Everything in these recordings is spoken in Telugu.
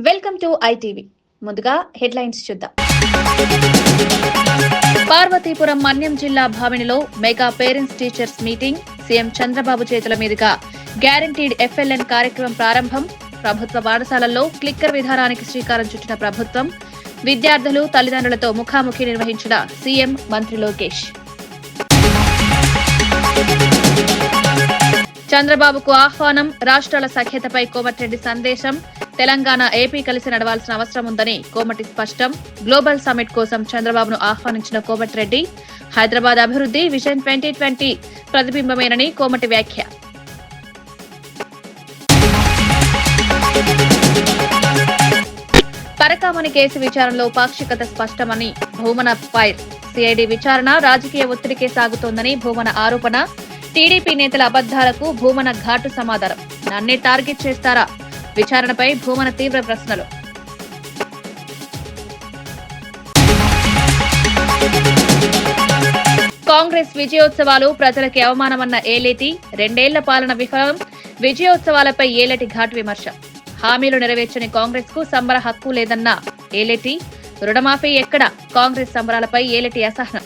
Welcome to ITV. ముందుగా హెడ్లైన్స్ చూద్దాం. పార్వతీపురం మన్యం జిల్లా భావినిలో mega parents teachers meeting. CM Chandrababu చేతుల మీదుగా గ్యారంటీడ్ ఎఫ్ఎల్ఎన్ కార్యక్రమం ప్రారంభం. ప్రభుత్వ పాఠశాలల్లో క్లిక్కర్ విధానానికి శ్రీకారం చుట్టిన ప్రభుత్వం. విద్యార్థులు తల్లిదండ్రులతో ముఖాముఖి నిర్వహించిన సీఎం మంత్రి లోకేష్. చంద్రబాబుకు ఆహ్వానం. రాష్ట్రాల సఖ్యతపై కోమటిరెడ్డి సందేశం. తెలంగాణ ఏపీ కలిసి నడవాల్సిన అవసరం ఉందని కోమటి స్పష్టం. గ్లోబల్ సమ్మిట్ కోసం చంద్రబాబును ఆహ్వానించిన కోమటిరెడ్డి. హైదరాబాద్ అభివృద్ధి విజన్ 2020 ప్రతిబింబమేనని కోమటి వ్యాఖ్య. పరకామణి కేసు విచారణలో పాక్షికత స్పష్టమని భూమన ఫైర్. సిఐడి విచారణ రాజకీయ ఒత్తిడికే సాగుతోందని భూమన ఆరోపణ. టీడీపీ నేతల అబద్దాలకు భూమన ఘాటు సమాధానం. నన్నే టార్గెట్ చేస్తారా? విచారణపై భూమన తీవ్ర ప్రశ్నలు. కాంగ్రెస్ విజయోత్సవాలు ప్రజలకి అవమానమన్న ఏలేటి. 2 ఏళ్ల పాలన విఫలం. విజయోత్సవాలపై ఏలేటి ఘాటు విమర్శ. హామీలు నెరవేర్చని కాంగ్రెస్ కు సంబర హక్కు లేదన్న ఏలేటి. రుణమాఫీ ఎక్కడ? కాంగ్రెస్ సంబరాలపై ఏలేటి అసహనం.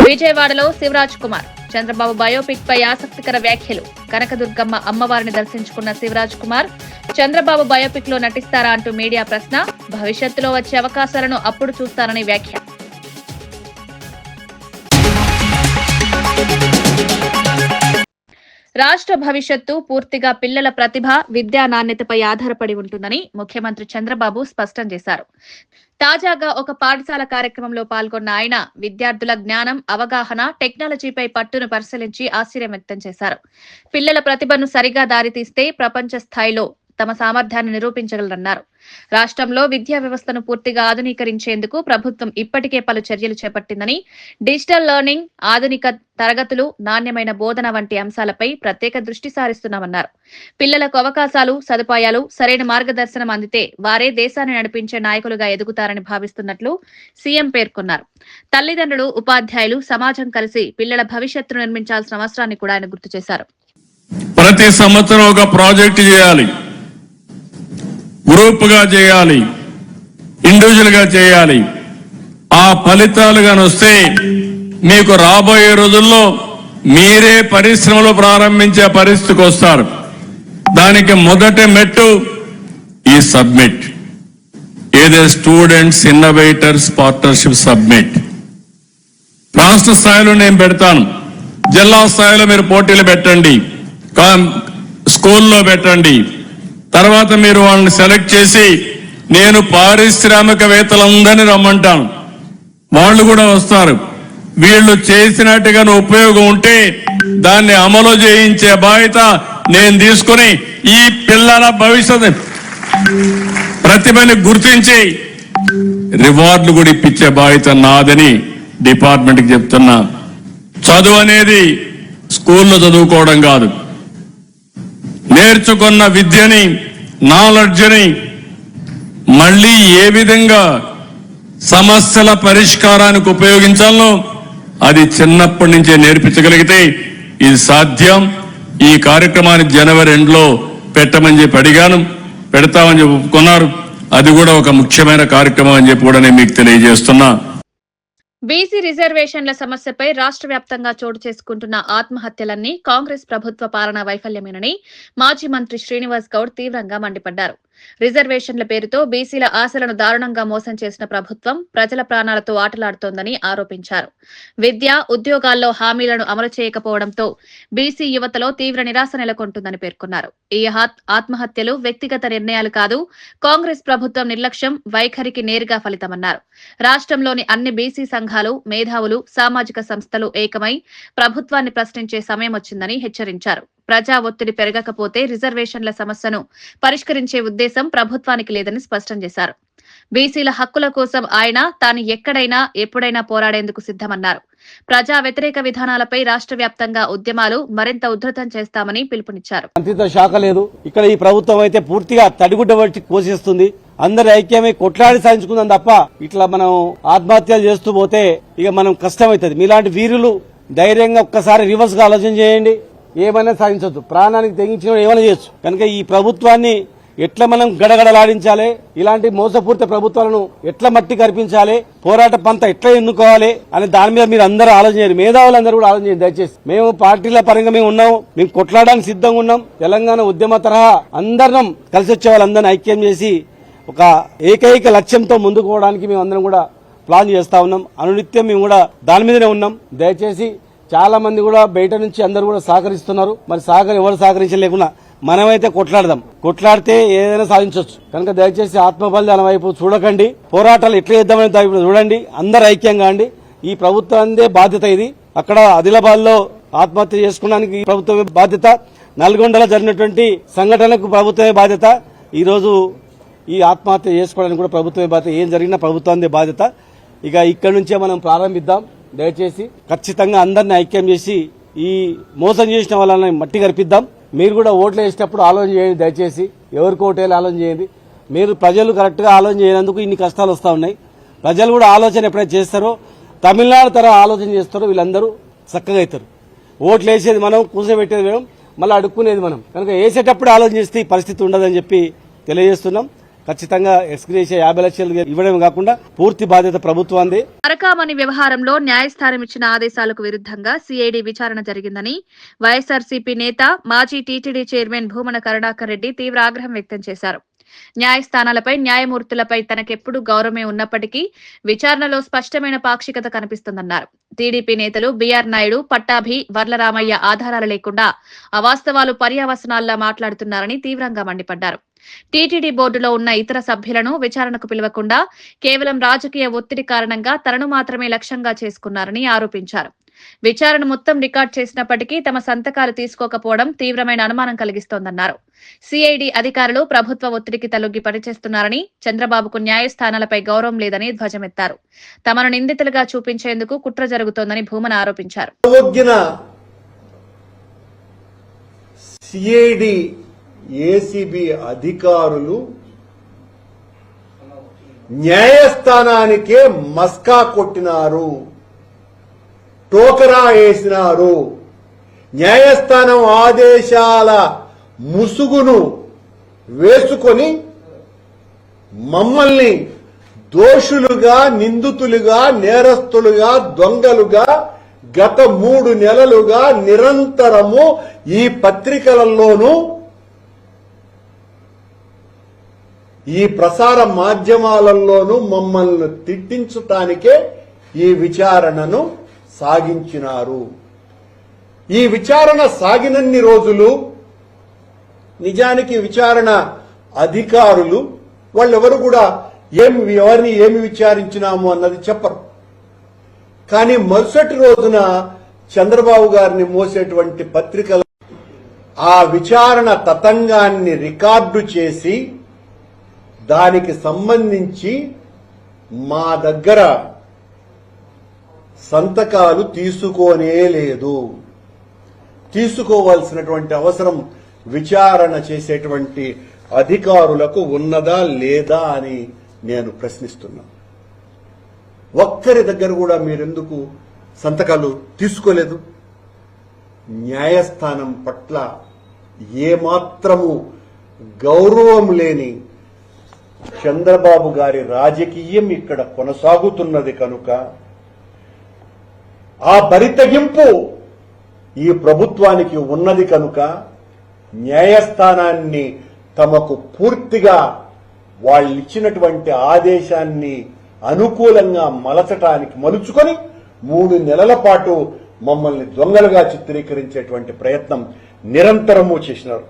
విజయవాడలో శివరాజ్ కుమార్. చంద్రబాబు బయోపిక్ పై ఆసక్తికర వ్యాఖ్యలు. కనకదుర్గమ్మ అమ్మవారిని దర్శించుకున్న శివరాజ్ కుమార్ చంద్రబాబు బయోపిక్ లో నటిస్తారా అంటూ మీడియా ప్రశ్న. భవిష్యత్తులో వచ్చే అవకాశాలను అప్పుడు చూస్తారని వ్యాఖ్య. రాష్ట్ర భవిష్యత్తు పూర్తిగా పిల్లల ప్రతిభ, విద్యా నాణ్యతపై ఆధారపడి ఉంటుందని ముఖ్యమంత్రి చంద్రబాబు స్పష్టం చేశారు. తాజాగా ఒక పాఠశాల కార్యక్రమంలో పాల్గొన్న ఆయన విద్యార్థుల జ్ఞానం, అవగాహన, టెక్నాలజీపై పట్టును పరిశీలించి ఆశ్చర్యం వ్యక్తం చేశారు. పిల్లల ప్రతిభను సరిగా దారితీస్తే ప్రపంచ స్థాయిలో తమ సామర్థ్యాన్ని నిరూపించగలరన్నారు. రాష్ట్రంలో విద్యా వ్యవస్థను పూర్తిగా ఆధునీకరించేందుకు ప్రభుత్వం ఇప్పటికే పలు చర్యలు చేపట్టిందని, డిజిటల్ లెర్నింగ్, ఆధునిక తరగతులు, నాణ్యమైన బోధన వంటి అంశాలపై ప్రత్యేక దృష్టి సారిస్తున్నామన్నారు. పిల్లలకు అవకాశాలు, సదుపాయాలు, సరైన మార్గదర్శనం అందితే వారే దేశాన్ని నడిపించే నాయకులుగా ఎదుగుతారని భావిస్తున్నట్లు సీఎం పేర్కొన్నారు. తల్లిదండ్రులు, ఉపాధ్యాయులు, సమాజం కలిసి పిల్లల భవిష్యత్తును నిర్మించాల్సిన అవసరాన్ని కూడా ఆయన గుర్తు చేశారు. ప్రతి సంవత్సరం ఒక ప్రాజెక్టు చేయాలి, గ్రూప్ గా చేయాలి, ఇండివిజువల్ గా చేయాలి. ఆ ఫలితాలు గాని వస్తే మీకు రాబోయే రోజుల్లో మీరే పరిశ్రమలు ప్రారంభించే పరిస్థితికి వస్తారు. దానికి మొదటి మెట్టు ఈ సబ్మిట్, ఏదే స్టూడెంట్స్ ఇన్నోవేటర్స్ పార్ట్నర్షిప్ సబ్మిట్. రాష్ట్ర స్థాయిలో నేను పెడతాను, జిల్లా స్థాయిలో మీరు పోటీలు పెట్టండి, స్కూల్లో పెట్టండి. తర్వాత మీరు వాళ్ళని సెలెక్ట్ చేసి నేను పారిశ్రామికవేత్తలందరినీ రమ్మంటాను, వాళ్ళు కూడా వస్తారు. వీళ్ళు చేసినట్టుగా ఉపయోగం ఉంటే దాన్ని అమలు చేయించే బాధ్యత నేను తీసుకుని ఈ పిల్లల భవిష్యత్తు ప్రతిభని గుర్తించి రివార్డులు కూడా ఇప్పించే బాధ్యత నాదని డిపార్ట్మెంట్కి చెప్తున్నా. చదువు అనేది స్కూల్లో చదువుకోవడం కాదు, నేర్చుకున్న విద్యని, నాలెడ్జ్ని మళ్లీ ఏ విధంగా సమస్యల పరిష్కారానికి ఉపయోగించాలో అది చిన్నప్పటి నుంచే నేర్పించగలిగితే ఇది సాధ్యం. ఈ కార్యక్రమాన్ని జనవరి 2లో పెట్టమని చెప్పి అడిగాను, పెడతామని చెప్పి ఒప్పుకున్నారు. అది కూడా ఒక ముఖ్యమైన కార్యక్రమం అని చెప్పి కూడా నేను మీకు తెలియజేస్తున్నా. బీసీ రిజర్వేషన్ల సమస్యపై రాష్ట్ర వ్యాప్తంగా చోటు చేసుకుంటున్న ఆత్మహత్యలన్నీ కాంగ్రెస్ ప్రభుత్వ పాలనా వైఫల్యమేనని మాజీ మంత్రి శ్రీనివాస్ గౌడ్ తీవ్రంగా మండిపడ్డారు. రిజర్వేషన్ల పేరుతో బీసీల ఆశలను దారుణంగా మోసం చేసిన ప్రభుత్వం ప్రజల ప్రాణాలతో ఆటలాడుతోందని ఆరోపించారు. విద్య, ఉద్యోగాల్లో హామీలను అమలు చేయకపోవడంతో బీసీ యువతలో తీవ్ర నిరాశ నెలకొంటుందని పేర్కొన్నారు. ఈ ఆత్మహత్యలు వ్యక్తిగత నిర్ణయాలు కాదు, కాంగ్రెస్ ప్రభుత్వం నిర్లక్ష్యం, వైఖరికి నేరుగా ఫలితమన్నారు. రాష్ట్రంలోని అన్ని బీసీ సంఘాలు, మేధావులు, సామాజిక సంస్థలు ఏకమై ప్రభుత్వాన్ని ప్రశ్నించే సమయం వచ్చిందని హెచ్చరించారు. ప్రజా ఒత్తిడి పెరగకపోతే రిజర్వేషన్ల సమస్యను పరిష్కరించే ఉద్దేశం ప్రభుత్వానికి లేదని స్పష్టం చేశారు. బీసీల హక్కుల కోసం ఆయన తాను ఎక్కడైనా ఎప్పుడైనా పోరాడేందుకు సిద్ధమన్నారు. ప్రజా వ్యతిరేక విధానాలపై రాష్ట్ర వ్యాప్తంగా ఉద్యమాలు మరింత ఉధృతం చేస్తామని పిలుపునిచ్చారు. మంత్రిత్వ శాఖ లేదు, ఇక్కడ ఈ ప్రభుత్వం అయితే పూర్తిగా తడిగుడ్డ వచ్చి కోసిస్తుంది. అందరి ఐక్యమై కొట్లాడి సాధించుకుందాం తప్ప ఇట్లా మనం ఆత్మహత్యలు చేస్తూ పోతే ఇక మనం కష్టమవుతుంది. మీలాంటి వీరులు ధైర్యంగా ఒక్కసారి రివర్స్ గా ఆలోచన చేయండి. ఏమైనా సాధించవచ్చు, ప్రాణానికి తెగించిన ఏమైనా చేయొచ్చు. కనుక ఈ ప్రభుత్వాన్ని ఎట్లా మనం గడగడలాడించాలి, ఇలాంటి మోసపూరిత ప్రభుత్వాలను ఎట్లా మట్టి కనిపించాలి, పోరాట పంత ఎట్లా ఎన్నుకోవాలి అనే దాని మీద మీరు అందరూ ఆలోచన చేయండి. మేధావులందరూ కూడా ఆలోచన చేయండి దయచేసి. మేము పార్టీల పరంగా మేము ఉన్నాం, మేము కొట్లాడడానికి సిద్ధంగా ఉన్నాం. తెలంగాణ ఉద్యమ తరహా అందరం కలిసి వచ్చే వాళ్ళందరినీ ఐక్యం చేసి ఒక ఏకైక లక్ష్యంతో ముందుకు పోవడానికి మేము అందరం కూడా ప్లాన్ చేస్తా ఉన్నాం. అనునిత్యం మేము కూడా దాని మీదనే ఉన్నాం. దయచేసి చాలా మంది కూడా బయట నుంచి అందరూ కూడా సహకరిస్తున్నారు. మరి ఎవరు సహకరించలేకున్నా మనమైతే కొట్లాడితే ఏదైనా సాధించవచ్చు. కనుక దయచేసి ఆత్మబలిదానం వైపు చూడకండి, పోరాటాలు ఎట్లా చేద్దామని వైపు చూడండి. అందరు ఐక్యంగా అండి. ఈ ప్రభుత్వందే బాధ్యత ఇది. అక్కడ ఆదిలాబాద్ లో ఆత్మహత్య చేసుకోవడానికి ప్రభుత్వమే బాధ్యత, నల్గొండలో జరిగినటువంటి సంఘటనకు ప్రభుత్వమే బాధ్యత, ఈ రోజు ఈ ఆత్మహత్య చేసుకోవడానికి కూడా ప్రభుత్వమే బాధ్యత. ఏం జరిగినా ప్రభుత్వందే బాధ్యత. ఇక ఇక్కడి నుంచే మనం ప్రారంభిద్దాం. దయచేసి ఖచ్చితంగా అందరినీ ఐక్యం చేసి ఈ మోసం చేసిన వాళ్ళని మట్టి కరిపిద్దాం. మీరు కూడా ఓట్లు వేసేటప్పుడు ఆలోచన చేయండి. దయచేసి ఎవరికి ఓటేయాలి ఆలోచన చేయండి. మీరు ప్రజలు కరెక్ట్ గా ఆలోచన చేయనందుకు ఇన్ని కష్టాలు వస్తా ఉన్నాయి. ప్రజలు కూడా ఆలోచన ఎప్పుడైతే చేస్తారో, తమిళనాడు తర ఆలోచన చేస్తారో వీళ్ళందరూ చక్కగా అవుతారు. ఓట్లు వేసేది మనం, కూర్చోబెట్టేది మనం, మళ్ళీ అడుక్కునేది మనం. కనుక వేసేటప్పుడు ఆలోచన చేస్తే ఈ పరిస్థితి ఉండదని చెప్పి తెలియజేస్తున్నాం. ఖచ్చితంగా ఎక్స్గ్రేషియా 50 లక్షలు ఇవ్వడం కాకుండా పూర్తి బాధ్యత ప్రభుత్వాన్ని. అరకామణి వ్యవహారంలో న్యాయస్థానం ఇచ్చిన ఆదేశాలకు విరుద్ధంగా సిఐడి విచారణ జరిగిందని వైఎస్ఆర్సీపీ నేత, మాజీ టీటీడీ చైర్మన్ భూమన కరుణాకర్ రెడ్డి తీవ్ర ఆగ్రహం వ్యక్తం చేశారు. న్యాయస్థానాలపై, న్యాయమూర్తులపై తనకెప్పుడు గౌరవమే ఉన్నప్పటికీ విచారణలో స్పష్టమైన పాక్షికత కనిపిస్తుందన్నారు. టీడీపీ నేతలు బీఆర్ నాయుడు, పట్టాభి, వర్లరామయ్య ఆధారాలు లేకుండా అవాస్తవాలు పర్యావసనాల్లా మాట్లాడుతున్నారని తీవ్రంగా మండిపడ్డారు. టీటీడీ బోర్డులో ఉన్న ఇతర సభ్యులను విచారణకు పిలవకుండా కేవలం రాజకీయ ఒత్తిడి కారణంగా తనను మాత్రమే లక్ష్యంగా చేసుకున్నారని ఆరోపించారు. విచారణ మొత్తం రికార్డు చేసినప్పటికీ తమ సంతకాలు తీసుకోకపోవడం తీవ్రమైన అనుమానం కలిగిస్తోందన్నారు. సిఐడి అధికారులు ప్రభుత్వ ఒత్తిడికి తలొగ్గి పనిచేస్తున్నారని, చంద్రబాబుకు న్యాయస్థానాలపై గౌరవం లేదని ధ్వజమెత్తారు. తమను నిందితులుగా చూపించేందుకు కుట్ర జరుగుతోందని భూమన ఆరోపించారు. ఏసీబీ అధికారులు న్యాయస్థానానికే మస్కా కొట్టినారు, టోకరా వేసినారు. న్యాయస్థానం ఆదేశాల ముసుగును వేసుకొని మమ్మల్ని దోషులుగా, నిందితులుగా, నేరస్తులుగా, దొంగలుగా గత 3 నెలలుగా నిరంతరము ఈ పత్రికలలోనూ, ఈ ప్రసార మాధ్యమాలలోనూ మమ్మల్ని తిట్టించటానికే ఈ విచారణను సాగించినారు. ఈ విచారణ సాగినన్ని రోజులు నిజానికి విచారణ అధికారులు వాళ్ళెవరు కూడా ఎవరిని ఏమి విచారించినాము అన్నది చెప్పరు. కానీ మరుసటి రోజున చంద్రబాబు గారిని మోసేటువంటి పత్రికలు ఆ విచారణ తతంగాన్ని రికార్డు చేసి దానికి సంబంధించి మా దగ్గర సంతకాలు తీసుకోనే లేదు. తీసుకోవాల్సినటువంటి అవసరం విచారణ చేసేటువంటి అధికారులకు ఉన్నదా లేదా అని నేను ప్రశ్నిస్తున్నా. ఒక్కరి దగ్గర కూడా మీరెందుకు సంతకాలు తీసుకోలేదు? న్యాయస్థానం పట్ల ఏమాత్రము గౌరవం లేని చంద్రబాబు గారి రాజకీయం ఇక్కడ కొనసాగుతున్నది కనుక ఆ బరితెగింపు ఈ ప్రభుత్వానికి ఉన్నది కనుక న్యాయస్థానాన్ని తమకు పూర్తిగా వాళ్ళిచ్చినటువంటి ఆదేశాన్ని అనుకూలంగా మలుచుకొని 3 నెలల పాటు మమ్మల్ని దొంగలుగా చిత్రీకరించేటువంటి ప్రయత్నం నిరంతరము చేసినారు.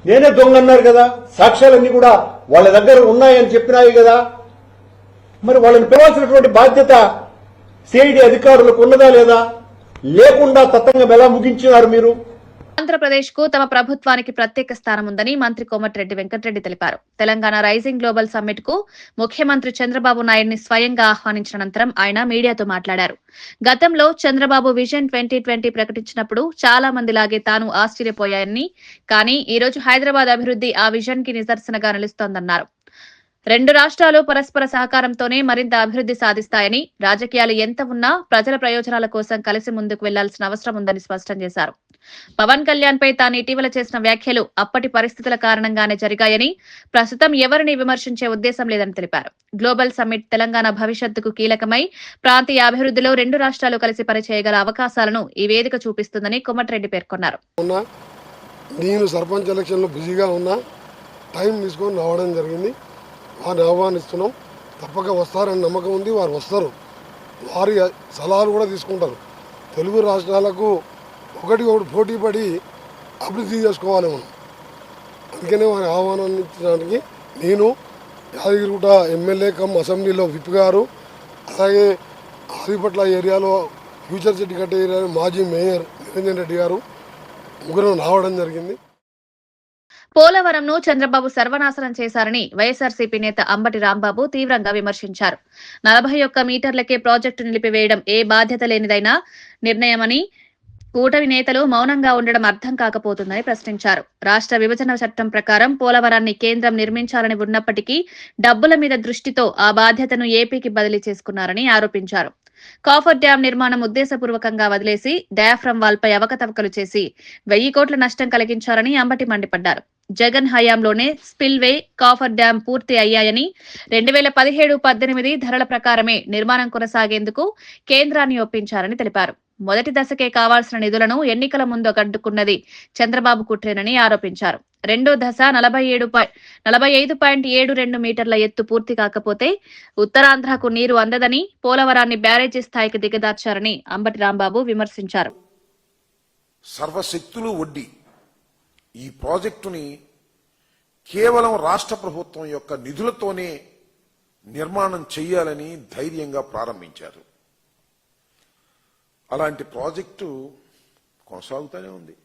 నేనే దొంగ అన్నారు కదా, సాక్ష్యాలన్నీ కూడా వాళ్ళ దగ్గర ఉన్నాయని చెప్పినాయి కదా, మరి వాళ్ళని పిలవాల్సినటువంటి బాధ్యత సిఐడి అధికారులకు ఉన్నదా లేదా? లేకుండా తతంగం ఎలా ముగించినారు మీరు? ఆంధ్రప్రదేశ్ కు తమ ప్రభుత్వానికి ప్రత్యేక స్థానం ఉందని మంత్రి కోమటిరెడ్డి వెంకటరెడ్డి తెలిపారు. తెలంగాణ రైజింగ్ గ్లోబల్ సమ్మిట్ కు ముఖ్యమంత్రి చంద్రబాబు నాయుడిని స్వయంగా ఆహ్వానించిన అనంతరం ఆయన మీడియాతో మాట్లాడారు. గతంలో చంద్రబాబు విజన్ 2020 ప్రకటించినప్పుడు చాలా మందిలాగే తాను ఆశ్చర్యపోయాయని, కానీ ఈ రోజు హైదరాబాద్ అభివృద్ధి ఆ విజన్ కి నిదర్శనగా నిలుస్తోందన్నారు. రెండు రాష్ట్రాలు పరస్పర సహకారంతోనే మరింత అభివృద్ధి సాధిస్తాయని, రాజకీయాలు ఎంత ఉన్నా ప్రజల ప్రయోజనాల కోసం కలిసి ముందుకు వెళ్లాల్సిన అవసరం ఉందని స్పష్టం చేశారు. పవన్ కళ్యాణ్ పై తాను ఇటీవల చేసిన వ్యాఖ్యలు అప్పటి పరిస్థితుల కారణంగానే జరిగాయని, ప్రస్తుతం ఎవరిని విమర్శించే ఉద్దేశం లేదని తెలిపారు. గ్లోబల్ సమ్మిట్ తెలంగాణ భవిష్యత్తుకు కీలకమై ప్రాంతీయ అభివృద్ధిలో రెండు రాష్ట్రాలు కలిసి పనిచేయగల అవకాశాలను ఈ వేదిక చూపిస్తుందని కోమటిరెడ్డి పేర్కొన్నారు. నేను సర్పంచ్ ఎలక్షన్లో బిజీగా ఉన్నా, టైం తీసుకొని రావడం జరిగింది. వారిని ఆహ్వానిస్తున్నాం. తప్పక వస్తారని నమ్మకం ఉంది. వారు వస్తారు. వారి సలహాలు కూడా తీసుకుంటారు. తెలుగు రాష్ట్రాలకు ఒకటి పోటీ పడి అభివృద్ధి చేసుకోవాలి మనం. అందుకనే వారి ఆహ్వానించడానికి నేను యాదగిరిగుట్ట ఎమ్మెల్యే కమ్ అసెంబ్లీలో విప్ గారు, అలాగే ఆదిపట్ల ఏరియాలో ఫ్యూచర్ సిటీ కట్టే ఏరియాలో మాజీ మేయర్ నిరంజన్ రెడ్డి గారు ముగ్గురు రావడం జరిగింది. పోలవరంను చంద్రబాబు సర్వనాశనం చేశారని వైఎస్ఆర్సీపీ నేత అంబటి రాంబాబు తీవ్రంగా విమర్శించారు. 41 మీటర్లకే ప్రాజెక్టు నిలిపివేయడం ఏ బాధ్యత లేనిదైనా నిర్ణయమని, కూటమి నేతలు మౌనంగా ఉండడం అర్థం కాకపోతుందని ప్రశ్నించారు. రాష్ట్ర విభజన చట్టం ప్రకారం పోలవరాన్ని కేంద్రం నిర్మించాలని ఉన్నప్పటికీ డబ్బుల మీద దృష్టితో ఆ బాధ్యతను ఏపీకి బదిలీ చేసుకున్నారని ఆరోపించారు. కాఫర్ డ్యాం నిర్మాణం ఉద్దేశపూర్వకంగా వదిలేసి డయాఫ్రమ్ వాల్ పై అవకతవకలు చేసి 1000 కోట్ల నష్టం కలిగించారని అంబటి మండిపడ్డారు. జగన్ హయాంలోనే స్పిల్వే, కాఫర్ డ్యాం పూర్తి అయ్యాయని, 2017-18 ధరల ప్రకారమే నిర్మాణం కొనసాగేందుకు కేంద్రాన్ని ఒప్పించారని తెలిపారు. మొదటి దశకే కావాల్సిన నిధులను ఎన్నికల ముందు అడ్డుకున్నది చంద్రబాబు కుట్రేనని ఆరోపించారు. రెండో దశ 45.72 మీటర్ల ఎత్తు పూర్తి కాకపోతే ఉత్తరాంధ్రకు నీరు అందదని, పోలవరాన్ని బ్యారేజీ స్థాయికి దిగదార్చారని అంబటి రాంబాబు విమర్శించారు. సర్వశక్తులు ఒడ్డి ఈ ప్రాజెక్టుని కేవలం రాష్ట్ర ప్రభుత్వం యొక్క నిధులతోనే నిర్మాణం చేయాలని ధైర్యంగా ప్రారంభించారు. అలాంటి ప్రాజెక్టు కొనసాగుతూనే ఉంది.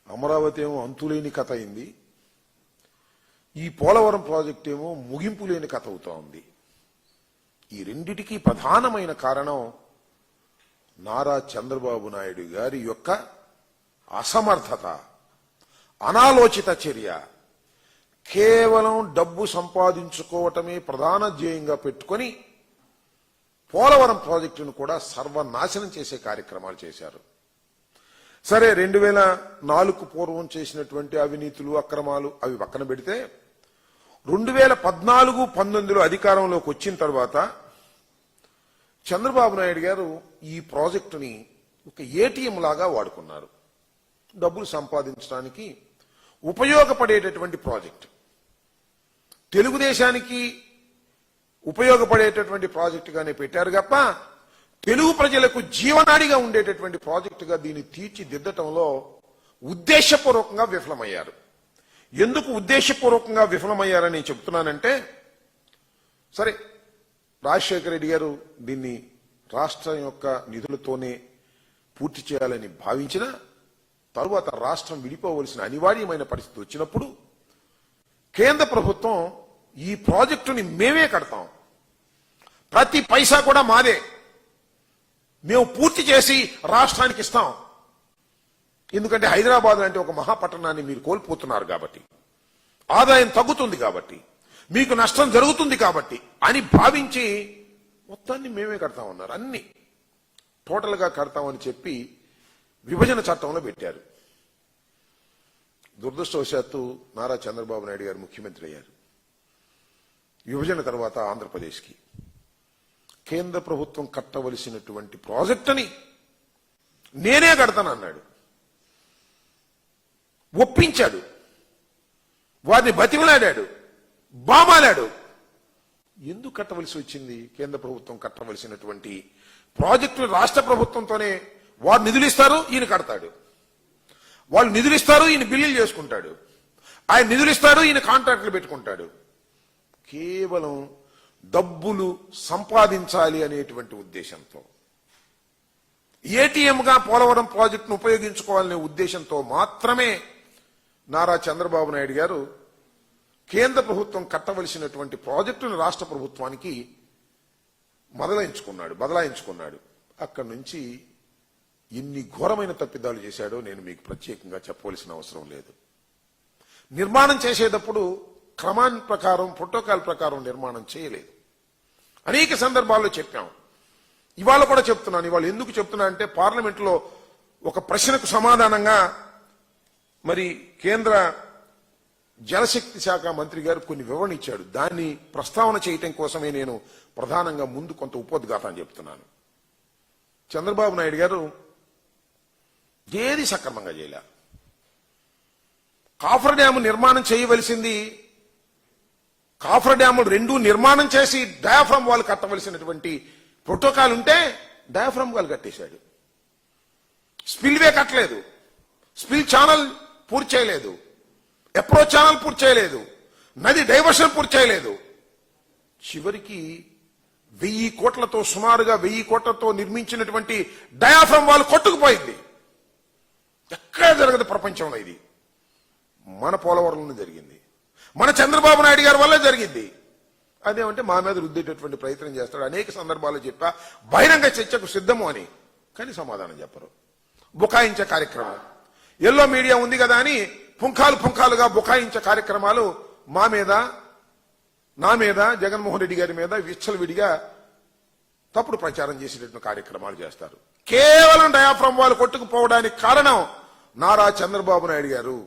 అమరావతి ఏమో అంతులేని కథ అయింది. ఈ పోలవరం ప్రాజెక్టు ఏమో ముగింపు లేని కథ అవుతా ఉంది. ఈ రెండిటికి ప్రధానమైన కారణం నారా చంద్రబాబు నాయుడు గారి యొక్క అసమర్థత, అనాలోచిత చర్య. కేవలం డబ్బు సంపాదించుకోవటమే ప్రధాన ధ్యేయంగా పెట్టుకొని పోలవరం ప్రాజెక్టును కూడా సర్వనాశనం చేసే కార్యక్రమాలు చేశారు. సరే, 2004 పూర్వం చేసినటువంటి అవినీతులు, అక్రమాలు అవి పక్కన పెడితే 2014-19లో అధికారంలోకి వచ్చిన తర్వాత చంద్రబాబు నాయుడు గారు ఈ ప్రాజెక్టుని ఒక ఏటీఎం లాగా వాడుకున్నారు. డబ్బులు సంపాదించడానికి ఉపయోగపడేటటువంటి ప్రాజెక్టు, తెలుగుదేశానికి ఉపయోగపడేటటువంటి ప్రాజెక్టుగానే పెట్టారు తప్ప తెలుగు ప్రజలకు జీవనాడిగా ఉండేటటువంటి ప్రాజెక్టుగా దీన్ని తీర్చిదిద్దటంలో ఉద్దేశపూర్వకంగా విఫలమయ్యారు. ఎందుకు ఉద్దేశపూర్వకంగా విఫలమయ్యారని చెప్తున్నానంటే, సరే రాజశేఖర రెడ్డి గారు దీన్ని రాష్ట్రం యొక్క నిధులతోనే పూర్తి చేయాలని భావించిన తరువాత రాష్ట్రం విడిపోవలసిన అనివార్యమైన పరిస్థితి వచ్చినప్పుడు కేంద్ర ప్రభుత్వం ఈ ప్రాజెక్టుని మేమే కడతాం, ప్రతి పైసా కూడా మాదే, మేము పూర్తి చేసి రాష్ట్రానికి ఇస్తాం, ఎందుకంటే హైదరాబాద్ అంటే ఒక మహాపట్టణాన్ని మీరు కోల్పోతున్నారు కాబట్టి, ఆదాయం తగ్గుతుంది కాబట్టి, మీకు నష్టం జరుగుతుంది కాబట్టి అని భావించి మొత్తాన్ని మేమే కడతామన్నారు. అన్ని టోటల్ గా కడతామని చెప్పి విభజన చట్టంలో పెట్టారు. దురదృష్టవశాత్తు నారా చంద్రబాబు నాయుడు గారు ముఖ్యమంత్రి అయ్యారు. విభజన తర్వాత ఆంధ్రప్రదేశ్కి కేంద్ర ప్రభుత్వం కట్టవలసినటువంటి ప్రాజెక్టుని నేనే కడతానన్నాడు. ఒప్పించాడు, వారిని బతిమలాడాడు, బామాలాడు. ఎందుకు కట్టవలసి వచ్చింది? కేంద్ర ప్రభుత్వం కట్టవలసినటువంటి ప్రాజెక్టులు రాష్ట్ర ప్రభుత్వంతోనే వారు నిధులు ఇస్తారు, ఈయన కడతాడు. వాళ్ళు నిధులు ఇస్తారు, ఈయన బిల్లులు చేసుకుంటాడు. ఆయన నిధులు ఇస్తారు, ఈయన కాంట్రాక్టులు పెట్టుకుంటాడు. కేవలం డబ్బులు సంపాదించాలి అనేటువంటి ఉద్దేశంతో, ఏటీఎంగా పోలవరం ప్రాజెక్టును ఉపయోగించుకోవాలనే ఉద్దేశంతో మాత్రమే నారా చంద్రబాబు నాయుడు గారు కేంద్ర ప్రభుత్వం కట్టవలసినటువంటి ప్రాజెక్టును రాష్ట్ర ప్రభుత్వానికి బదలాయించుకున్నాడు. అక్కడి నుంచి ఎన్ని ఘోరమైన తప్పిదాలు చేశాడో నేను మీకు ప్రత్యేకంగా చెప్పవలసిన అవసరం లేదు. నిర్మాణం చేసేటప్పుడు క్రమాన్ని ప్రకారం ప్రోటోకాల్ ప్రకారం నిర్మాణం చేయలేదు. అనేక సందర్భాల్లో చెప్పాం. ఇవాళ కూడా చెప్తున్నాను. ఇవాళ ఎందుకు చెప్తున్నా అంటే పార్లమెంట్లో ఒక ప్రశ్నకు సమాధానంగా మరి కేంద్ర జలశక్తి శాఖ మంత్రి గారు కొన్ని వివరణ ఇచ్చాడు. దాన్ని ప్రస్తావన చేయటం కోసమే నేను ప్రధానంగా ముందు కొంత ఉపోద్ఘాతాన్ని చెప్తున్నాను. చంద్రబాబు నాయుడు గారు ఏది సక్రమంగా చేయలే. కాఫర్ డ్యాము నిర్మాణం చేయవలసింది, కాఫర్ డ్యాములు రెండూ నిర్మాణం చేసి డయాఫ్రమ్ వాల్ కట్టవలసినటువంటి ప్రోటోకాల్ ఉంటే డయాఫ్రమ్ వాల్ కట్టేశాడు. స్పిల్వే కట్టలేదు, స్పిల్ ఛానల్ పూర్తి చేయలేదు, అప్రోచ్ ఛానల్ పూర్తి చేయలేదు, నది డైవర్షన్ పూర్తి చేయలేదు. చివరికి 1000 కోట్లతో సుమారుగా 1000 కోట్లతో నిర్మించినటువంటి డయాఫ్రమ్ వాల్ కొట్టుకుపోయింది. ఎక్కడ జరగదు ప్రపంచంలో. ఇది మన పోలవరంలో జరిగింది, మన చంద్రబాబు నాయుడు గారి వల్ల జరిగింది. అదేమంటే మా మీద రుద్దేటటువంటి ప్రయత్నం చేస్తాడు. అనేక సందర్భాల్లో చెప్పా బహిరంగ చర్చకు సిద్ధము అని, కానీ సమాధానం చెప్పరు. బుకాయించే కార్యక్రమం, ఎల్లో మీడియా ఉంది కదా అని పుంఖాలుగా బుకాయించే కార్యక్రమాలు మా మీద, నా మీద, జగన్మోహన్ రెడ్డి గారి మీద విచ్చలవిడిగా తప్పుడు ప్రచారం చేసేటటువంటి కార్యక్రమాలు చేస్తారు. కేవలం డయాఫ్రమ్ వాళ్ళు కొట్టుకుపోవడానికి కారణం నారా చంద్రబాబు నాయుడు గారు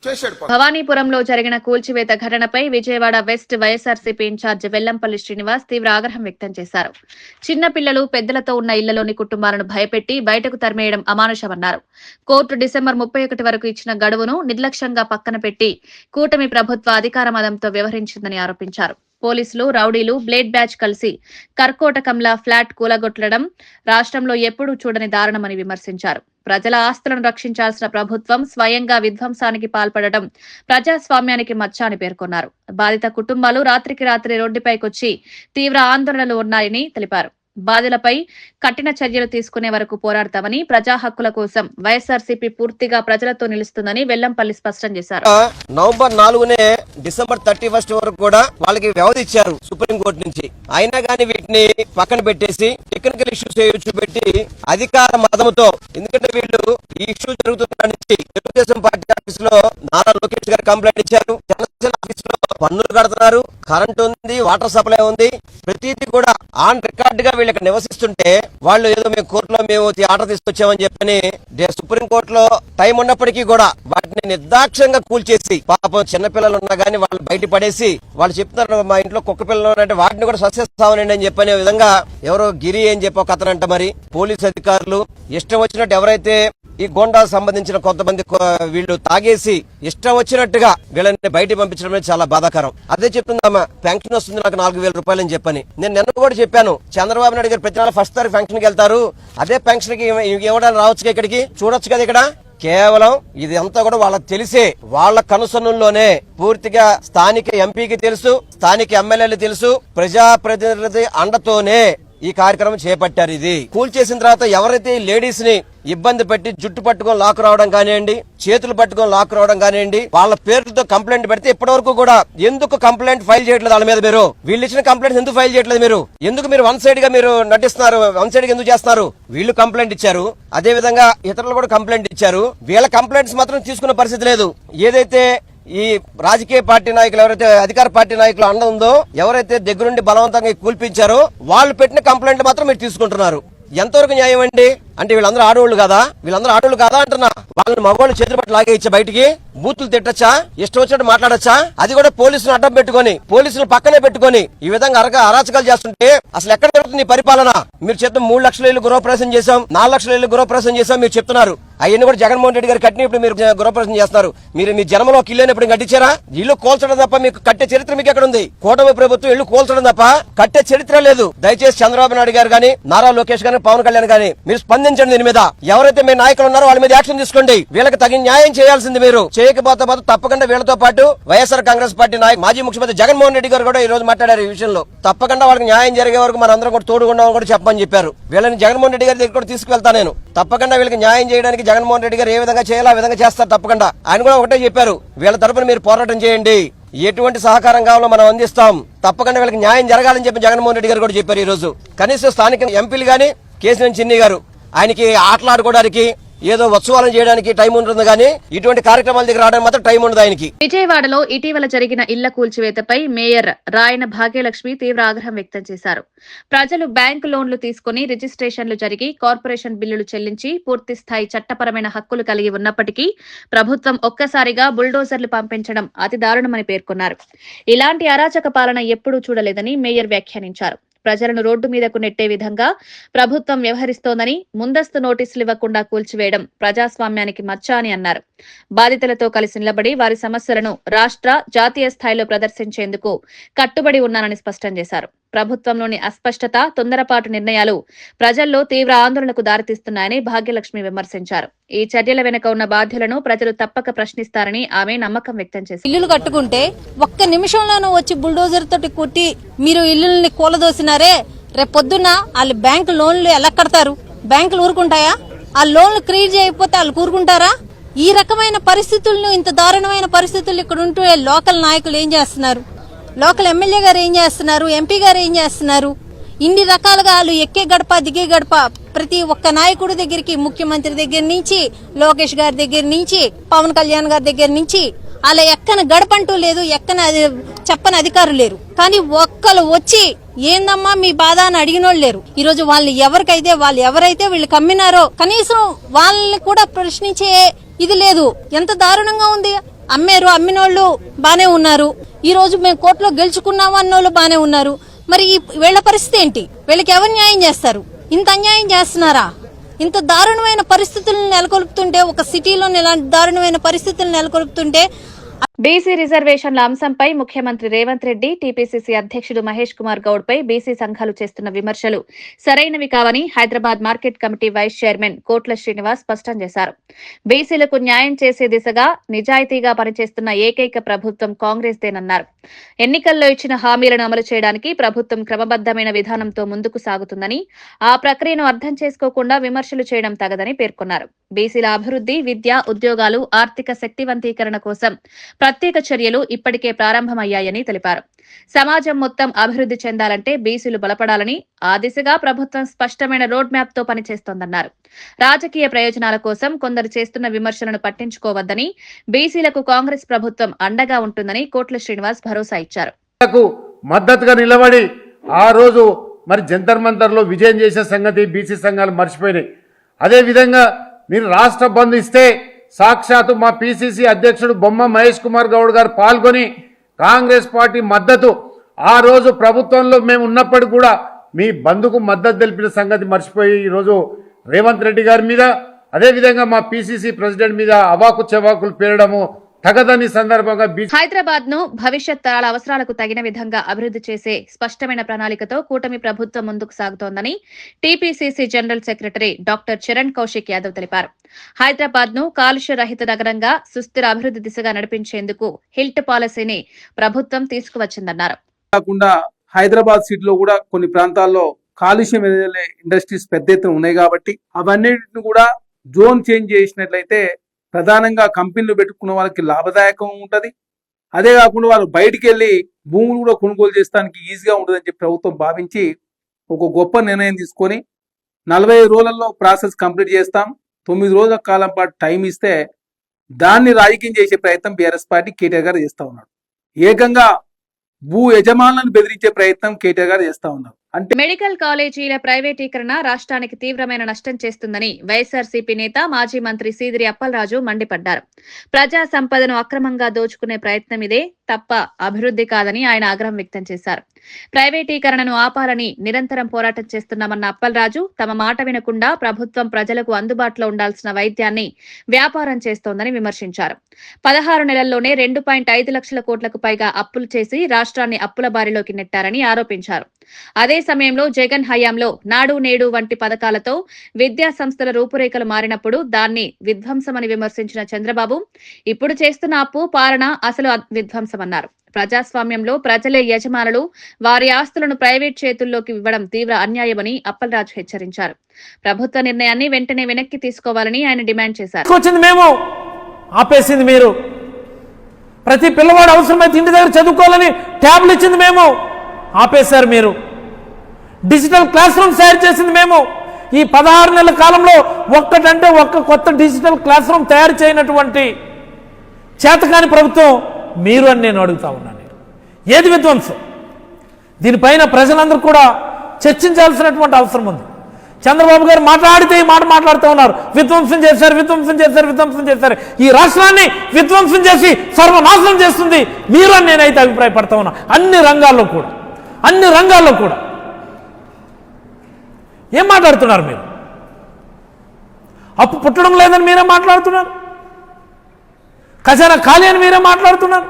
చేశాడు. భవానీపురంలో జరిగిన కూల్చివేత ఘటనపై విజయవాడ వెస్ట్ వైఎస్ఆర్సీపీ ఇన్ఛార్జ్ వెల్లంపల్లి శ్రీనివాస్ తీవ్ర ఆగ్రహం వ్యక్తం చేశారు. చిన్న పిల్లలు, పెద్దలతో ఉన్న ఇళ్లలోని కుటుంబాలను భయపెట్టి బయటకు తరిమేయడం అమానుషమన్నారు. కోర్టు డిసెంబర్ 31 వరకు ఇచ్చిన గడువును నిర్లక్ష్యంగా పక్కన పెట్టి కూటమి ప్రభుత్వ అధికార మదంతో వ్యవహరించిందని ఆరోపించారు. పోలీసులు, రౌడీలు, బ్లేడ్ బ్యాచ్ కలిసి కర్కోటకంలా ఫ్లాట్ కూలగొట్టడం రాష్ట్రంలో ఎప్పుడూ చూడని దారుణమని విమర్శించారు. ప్రజల ఆస్తులను రక్షించాల్సిన ప్రభుత్వం స్వయంగా విధ్వంసానికి పాల్పడడం ప్రజాస్వామ్యానికి మచ్చ అని పేర్కొన్నారు. బాధిత కుటుంబాలు రాత్రికి రాత్రి రోడ్డుపైకొచ్చి తీవ్ర ఆందోళనలు ఉన్నాయని తెలిపారు. బాధితులపై కఠిన చర్యలు తీసుకునే వరకు పోరాడతామని, ప్రజా హక్కుల కోసం వైఎస్ఆర్సీపీ పూర్తిగా ప్రజలతో నిలుస్తుందని వెల్లంపల్లి స్పష్టం చేశారు. నవంబర్ 4నే డిసెంబర్ 31 వరకు కూడా వాళ్ళకి వ్యవధి ఇచ్చారు సుప్రీంకోర్టు నుంచి. అయినా కానీ వీటిని పక్కన పెట్టేసి టెక్నికల్ ఇష్యూస్ చూపెట్టి అధికార మదముతో, ఎందుకంటే వీళ్ళు ఈ ఇష్యూ జరుగుతున్న నుంచి తెలుగుదేశం పార్టీ ఆఫీస్ లో నారా లోకేష్ గారు కంప్లైంట్ ఇచ్చారు, జనసేన ఆఫీస్ లో పన్నులు కడుతున్నారు, కరెంట్ ఉంది, వాటర్ సప్లై ఉంది, ప్రతిదీ కూడా ఆన్ రికార్డ్ గా వీళ్ళు ఇక్కడ నివసిస్తుంటే వాళ్ళు ఏదో మేము కోర్టులో మేము ఆర్డర్ తీసుకొచ్చామని చెప్పని సుప్రీంకోర్టులో టైం ఉన్నప్పటికీ కూడా వాటిని నిర్దాక్ష్యంగా కూల్చేసి, పాపం చిన్నపిల్లలు ఉన్నా గానీ వాళ్ళు బయట పడేసి వాళ్ళు చెప్తున్నారు మా ఇంట్లో కుక్క పిల్లలు అంటే వాటిని కూడా స్వచ్ఛస్తామనండి అని చెప్పనే విధంగా ఎవరో గిరి అని చెప్పి ఒక అతనంట. మరి పోలీసు అధికారులు ఇష్టం వచ్చినట్టు ఎవరైతే ఈ గోండా సంబంధించిన కొంతమంది వీళ్ళు తాగేసి ఇష్టం వచ్చినట్టుగా వీళ్ళని బయట పంపించడం అనేది చాలా బాధాకరం. అదే చెప్తుందమ్మా, పెన్షన్ వస్తుంది నాకు 4000 రూపాయలు అని చెప్పని. నేను నిన్న కూడా చెప్పాను, చంద్రబాబు నాయుడు గారు ప్రతి నెల 1st తారీఖు పెన్షన్ కి వెళ్తారు, అదే పెన్షన్ కి ఇవ్వడానికి రావచ్చు, ఇక్కడికి చూడొచ్చు కదా. ఇక్కడ కేవలం ఇది అంతా కూడా వాళ్ళకి తెలిసే, వాళ్ళ కనుసన్నుల్లోనే పూర్తిగా స్థానిక ఎంపీకి తెలుసు, స్థానిక ఎమ్మెల్యేలు తెలుసు, ప్రజాప్రతినిధి అండతోనే ఈ కార్యక్రమం చేపట్టారు. ఇది కూల్ చేసిన తర్వాత ఎవరైతే లేడీస్ ని ఇబ్బంది పెట్టి జుట్టు పట్టుకొని లాక్ రావడం కానివ్వండి, చేతులు పట్టుకొని లాక్ రావడం కానివ్వండి, వాళ్ళ పేర్లతో కంప్లైంట్ పెడితే ఇప్పటి వరకు కూడా ఎందుకు కంప్లైంట్ ఫైల్ చేయట్లేదు వాళ్ళ మీద? మీరు వీళ్ళు ఇచ్చిన కంప్లైంట్స్ ఎందుకు ఫైల్ చేయట్లేదు? మీరు ఎందుకు మీరు వన్ సైడ్ గా మీరు నటిస్తున్నారు? వన్ సైడ్ గా ఎందుకు చేస్తున్నారు? వీళ్ళు కంప్లైంట్ ఇచ్చారు, అదే విధంగా ఇతరులు కూడా కంప్లైంట్ ఇచ్చారు. వీళ్ళ కంప్లైంట్స్ మాత్రం తీసుకున్న పరిస్థితి లేదు. ఏదైతే ఈ రాజకీయ పార్టీ నాయకులు, ఎవరైతే అధికార పార్టీ నాయకులు అండ ఉందో, ఎవరైతే దగ్గరుండి బలవంతంగా కూల్పించారో వాళ్ళు పెట్టిన కంప్లైంట్ మాత్రం మీరు తీసుకుంటున్నారు. ఎంతవరకు న్యాయం అండి? అంటే వీళ్ళందరూ ఆడవాళ్ళు కాదా? వీళ్ళందరూ ఆడవాళ్ళు కాదా అంటున్నా. వాళ్ళని మగవాళ్ళు చేతులు పట్టి లాగే ఇచ్చా బయటికి బూతులు తిట్టచ్చా, ఇష్టం వచ్చినట్టు మాట్లాడచ్చా? అది కూడా పోలీసులు అడ్డం పెట్టుకొని, పోలీసులు పక్కనే పెట్టుకొని ఈ విధంగా అరాచకాలు చేస్తుంటే అసలు ఎక్కడ జరుగుతుంది పరిపాలన? మీరు చెప్తే 3 లక్షల ఇల్లు గృహప్రవేశం చేశాం, 4 లక్షల ఇల్లు గృహప్రవేశం చేశాం మీరు చెప్తున్నారు. అవన్నీ కూడా జగన్మోహన్ రెడ్డి గారు కట్టిన ఇప్పుడు మీరు గృహప్రవేశం చేస్తున్నారు. మీరు మీ జన్మలో ఒక ఇల్లు ఎప్పుడు కట్టించారా? ఇల్లు కోల్చడం తప్ప మీకు కట్టే చరిత్ర మీకు ఎక్కడ ఉంది? కూటమి ప్రభుత్వం ఇల్లు కోల్చడం తప్ప కట్టే చరిత్ర లేదు. దయచేసి చంద్రబాబు నాయుడు గారు గానీ, నారా లోకేష్ గానీ, పవన్ కళ్యాణ్ గానీ మీరు స్పందించండి. దీని మీద ఎవరైతే మీ నాయకులు ఉన్నారో వాళ్ళ మీద యాక్షన్ తీసుకోండి. వీళ్ళకి తగిన న్యాయం చేయాల్సింది. మీరు చేయకపోతే తప్పకుండా వీళ్ళతో పాటు వైఎస్ఆర్ కాంగ్రెస్ పార్టీ నాయకు మాజీ ముఖ్యమంత్రి జగన్మోహన్ రెడ్డి గారు కూడా ఈ రోజు మాట్లాడారు ఈ విషయంలో. తప్పకుండా వాళ్ళకి న్యాయం జరిగే వరకు మనందరం కూడా తోడుగుండామని కూడా చెప్పమని చెప్పారు. వీళ్ళని జగన్మోహన్ రెడ్డి గారి దగ్గర కూడా తీసుకువెళ్తా నేను. తప్పకుండా వీళ్ళకి న్యాయం చేయడానికి జగన్మోహన్ రెడ్డి గారు ఏ విధంగా చేయాలో ఆ విధంగా చేస్తారు. తప్పకుండా ఆయన కూడా ఒకటే చెప్పారు, వీళ్ళ తరపున మీరు పోరాటం చేయండి, ఎటువంటి సహకారం కావాలో మనం అందిస్తాం, తప్పకుండా వీళ్ళకి న్యాయం జరగాలని చెప్పి జగన్మోహన్ రెడ్డి గారు కూడా చెప్పారు. ఈ రోజు కనీసం స్థానిక ఎంపీలు గానీ, కేసీఆర్ చిన్ని గారు ఆయనకి ఆటలాడుకోవడానికి ఏదో ఉత్సవాలను చేయడానికి టైం ఉంటుంది కానీ ఇటువంటి కార్యక్రమాల దగ్గర రావడానికి మాత్రం టైం ఉండదు ఆయనకి. విజయవాడలో ఇటీవల జరిగిన ఇళ్ల కూల్చివేతపై మేయర్ రాయన భాగ్యలక్ష్మి తీవ్ర ఆగ్రహం వ్యక్తం చేశారు. ప్రజలు బ్యాంకు లోన్లు తీసుకుని రిజిస్ట్రేషన్లు జరిగి కార్పొరేషన్ బిల్లులు చెల్లించి పూర్తి స్థాయి చట్టపరమైన హక్కులు కలిగి ఉన్నప్పటికీ ప్రభుత్వం ఒక్కసారిగా బుల్డోజర్లు పంపించడం అతి దారుణమని పేర్కొన్నారు. ఇలాంటి అరాచక పాలన ఎప్పుడూ చూడలేదని మేయర్ వ్యాఖ్యానించారు. ప్రజలను రోడ్డు మీదకు నెట్టే విధంగా ప్రభుత్వం వ్యవహరిస్తోందని, ముందస్తు నోటీసులు ఇవ్వకుండా కూల్చివేయడం ప్రజాస్వామ్యానికి మచ్చ అని అన్నారు. బాధితులతో కలిసి నిలబడి వారి సమస్యలను రాష్ట్ర, జాతీయ స్థాయిలో ప్రదర్శించేందుకు కట్టుబడి ఉన్నానని స్పష్టం చేశారు. ప్రభుత్వంలోని అస్పష్టత, తొందరపాటు నిర్ణయాలు ప్రజల్లో తీవ్ర ఆందోళనకు దారితీస్తున్నాయని భాగ్యలక్ష్మి విమర్శించారు. ఈ చర్యల వెనుక ఉన్న బాధ్యులను ప్రజలు తప్పక ప్రశ్నిస్తారని ఆమె నమ్మకం వ్యక్తం చేశారు. ఇల్లులు కట్టుకుంటే ఒక్క నిమిషంలోనూ వచ్చి బుల్డోజర్ తోటి కొట్టి మీరు ఇల్లుల్ని కూలదోసినారే, రేపు పొద్దున్న వాళ్ళు బ్యాంకు లోన్లు ఎలా కడతారు? బ్యాంకులు ఊరుకుంటాయా? ఆ లోన్లు క్రియేట్ చేయకపోతే వాళ్ళు కూరుకుంటారా? ఈ రకమైన పరిస్థితులను, ఇంత దారుణమైన పరిస్థితులు ఇక్కడ ఉంటే లోకల్ నాయకులు ఏం చేస్తున్నారు? లోకల్ ఎమ్మెల్యే గారు ఏం చేస్తున్నారు? ఎంపీ గారు ఏం చేస్తున్నారు? ఇన్ని రకాలుగా వాళ్ళు ఎక్కే గడప దిగే గడప ప్రతి ఒక్క నాయకుడి దగ్గరికి, ముఖ్యమంత్రి దగ్గర నుంచి, లోకేష్ గారి దగ్గర నుంచి, పవన్ కళ్యాణ్ గారి దగ్గర నుంచి అలా ఎక్కన గడపంటూ లేదు, ఎక్కన చెప్పని అధికారులు లేరు. కానీ ఒక్కరు వచ్చి ఏందమ్మా మీ బాధ అని అడిగినోళ్ళు లేరు. ఈ రోజు వాళ్ళు ఎవరైతే వీళ్ళు కమ్మినారో కనీసం వాళ్ళని కూడా ప్రశ్నించే ఇది లేదు. ఎంత దారుణంగా ఉంది. అమ్మినోళ్ళు బానే ఉన్నారు, ఈ రోజు మేము కోర్టులో గెలుచుకున్నాము అన్నోళ్ళు బానే ఉన్నారు. మరి వీళ్ళ పరిస్థితి ఏంటి? వీళ్ళకి ఎవరు న్యాయం చేస్తారు? ఇంత అన్యాయం చేస్తున్నారా? ఇంత దారుణమైన పరిస్థితులను నెలకొల్పుతుంటే, ఒక సిటీలో ఇలాంటి దారుణమైన పరిస్థితులను నెలకొల్పుతుంటే బీసీ రిజర్వేషన్ల అంశంపై ముఖ్యమంత్రి రేవంత్ రెడ్డి, టీపీసీసీ అధ్యక్షుడు మహేష్ కుమార్ గౌడ్ పై బీసీ సంఘాలు చేస్తున్న విమర్శలు సరైనవి కావని Hyderabad market committee vice chairman Kotla Srinivas స్పష్టం చేశారు. బీసీలకు న్యాయం చేసే దిశగా నిజాయితీగా పనిచేస్తున్న ఏకైక ప్రభుత్వం కాంగ్రెస్దేనన్నారు. ఎన్నికల్లో ఇచ్చిన హామీలను అమలు చేయడానికి ప్రభుత్వం క్రమబద్దమైన విధానంతో ముందుకు సాగుతుందని, ఆ ప్రక్రియను అర్థం చేసుకోకుండా విమర్శలు చేయడం తగదని పేర్కొన్నారు. బీసీల అభివృద్ధి, విద్య, ఉద్యోగాలు, ఆర్థిక శక్తివంతీకరణ కోసం ప్రత్యేక చర్యలు ఇప్పటికే ప్రారంభమయ్యాయని తెలిపారు. సమాజం మొత్తం అభివృద్ధి చెందాలంటే బీసీలు బలపడాలని, ఆ దిశగా ప్రభుత్వం స్పష్టమైన రోడ్ మ్యాప్ తో పనిచేస్తోందన్నారు. రాజకీయ ప్రయోజనాల కోసం కొందరు చేస్తున్న విమర్శలను పట్టించుకోవద్దని, బీసీలకు కాంగ్రెస్ ప్రభుత్వం అండగా ఉంటుందని కోట్ల శ్రీనివాస్ భరోసా ఇచ్చారు. మద్దతుగా నిలబడి ఆ రోజు మరి జంతర్ మంతర్ లో విజయం చేసే సంగతి బీసీ సంఘాలు మర్చిపోయినాయి. అదే విధంగా మీరు రాష్ట్ర బంద్ ఇస్తే సాక్షాత్తు మా పిసిసి అధ్యక్షుడు బొమ్మ మహేష్ కుమార్ గౌడ్ గారు పాల్గొని కాంగ్రెస్ పార్టీ మద్దతు, ఆ రోజు ప్రభుత్వంలో మేము ఉన్నప్పటికీ కూడా మీ బంద్కు మద్దతు తెలిపిన సంగతి మర్చిపోయి ఈరోజు రేవంత్ రెడ్డి గారి మీద, అదేవిధంగా మా పిసిసి ప్రెసిడెంట్ మీద అవాకు చెవాకులు పేరడము తగదని సందర్భంగా హైదరాబాద్ ను భవిష్యత్ తరాల అవసరాలకు తగిన విధంగా అభివృద్ధి చేసే స్పష్టమైన ప్రణాళికతో కూటమి ప్రభుత్వం ముందుకు సాగుతోందని TPCC general secretary doctor Charan Kaushik Yadav తెలిపారు. హైదరాబాద్ ను కాలుష్య రహిత నగరంగా సుస్థిర అభివృద్ధి దిశగా నడిపించేందుకు హిల్ట్ పాలసీని ప్రభుత్వం తీసుకువచ్చిందన్నారు. కాకుండా హైదరాబాద్ సిటీలో కూడా కొన్ని ప్రాంతాల్లో కాలుష్యం ఎదిలే ఇండస్ట్రీస్ పెద్ద ఎత్తున ఉన్నాయి కాబట్టి అవన్నిటిని కూడా జోన్ చేంజ్ చేసినట్లయితే ప్రధానంగా కంపెనీలు పెట్టుకున్న వాళ్ళకి లాభదాయకం ఉంటుంది. అదే కాకుండా వాళ్ళు బయటికి వెళ్ళి భూములు కూడా కొనుగోలు చేస్తానికి ఈజీగా ఉంటుందని చెప్పి ప్రభుత్వం భావించి ఒక గొప్ప నిర్ణయం తీసుకొని 45 రోజులలో ప్రాసెస్ కంప్లీట్ చేస్తాం, 9 రోజుల కాలం పాటు టైం ఇస్తే దాన్ని రాజకీయం చేసే ప్రయత్నం బీఆర్ఎస్ పార్టీ కేటీఆర్ గారు చేస్తా ఉన్నాడు. ఏకంగా భూ యజమానులను బెదిరించే ప్రయత్నం కేటీఆర్ గారు చేస్తా ఉన్నారు. అంటే మెడికల్ కాలేజీల ప్రైవేటీకరణ రాష్ట్రానికి తీవ్రమైన నష్టం చేస్తుందని వైఎస్ఆర్సీపీ నేత, మాజీ మంత్రి సీదిరి అప్పలరాజు మండిపడ్డారు. ప్రజా సంపదను అక్రమంగా దోచుకునే ప్రయత్నం ఇదే తప్ప అభివృద్ధి కాదని ఆయన ఆగ్రహం వ్యక్తం చేశారు. ప్రైవేటీకరణను ఆపాలని నిరంతరం పోరాటం చేస్తున్నామన్న అప్పలరాజు, తమ మాట వినకుండా ప్రభుత్వం ప్రజలకు అందుబాటులో ఉండాల్సిన వైద్యాన్ని వ్యాపారం చేస్తోందని విమర్శించారు. 16 నెలల్లోనే 2.5 లక్షల కోట్లకు పైగా అప్పులు చేసి రాష్ట్రాన్ని అప్పుల బారిలోకి నెట్టారని ఆరోపించారు. అదే సమయంలో జగన్ హయాంలో నాడు నేడు వంటి పథకాలతో విద్యా సంస్థల రూపురేఖలు మారినప్పుడు దాన్ని విధ్వంసమని విమర్శించిన చంద్రబాబు, ఇప్పుడు చేస్తున్న అప్పు పాలన అసలు విధ్వంసమన్నారు. ప్రజాస్వామ్యంలో ప్రజలే యజమానులు, వారి ఆస్తులను ప్రైవేట్ చేతుల్లోకి ఇవ్వడం తీవ్ర అన్యాయమని అప్పలరాజు హెచ్చరించారు. ప్రభుత్వ నిర్ణయాన్ని వెంటనే వెనక్కి తీసుకోవాలని ఆయన డిమాండ్ చేశారు. మేము ఆపేసింది మీరు, ప్రతి పిల్లవాడు అవసరమైతే ఇంటి దగ్గర చదువుకోవాలని ట్యాబ్లు ఇచ్చింది మేము, ఆపేశారు మీరు. డిజిటల్ క్లాస్ రూమ్స్ తయారు చేసింది మేము, ఈ 16 నెలల కాలంలో ఒక్కటంటే ఒక్క కొత్త డిజిటల్ క్లాస్ రూమ్ తయారు చేయనటువంటి చేతకాని ప్రభుత్వం మీరు అని నేను అడుగుతా ఉన్నాను. ఏది విధ్వంసం? దీనిపైన ప్రజలందరూ కూడా చర్చించాల్సినటువంటి అవసరం ఉంది. చంద్రబాబు గారు మాట్లాడితే ఈ మాట మాట్లాడుతూ ఉన్నారు, విధ్వంసం చేశారు, విధ్వంసం చేశారు, విధ్వంసం చేశారు. ఈ రాష్ట్రాన్ని విధ్వంసం చేసి సర్వనాశనం చేస్తుంది మీరు అని నేనైతే అభిప్రాయపడతా ఉన్నా. అన్ని రంగాల్లో కూడా ఏం మాట్లాడుతున్నారు మీరు? అప్పు పుట్టడం లేదని మీరే మాట్లాడుతున్నారు, ఖజానా ఖాళీ అని మీరే మాట్లాడుతున్నారు,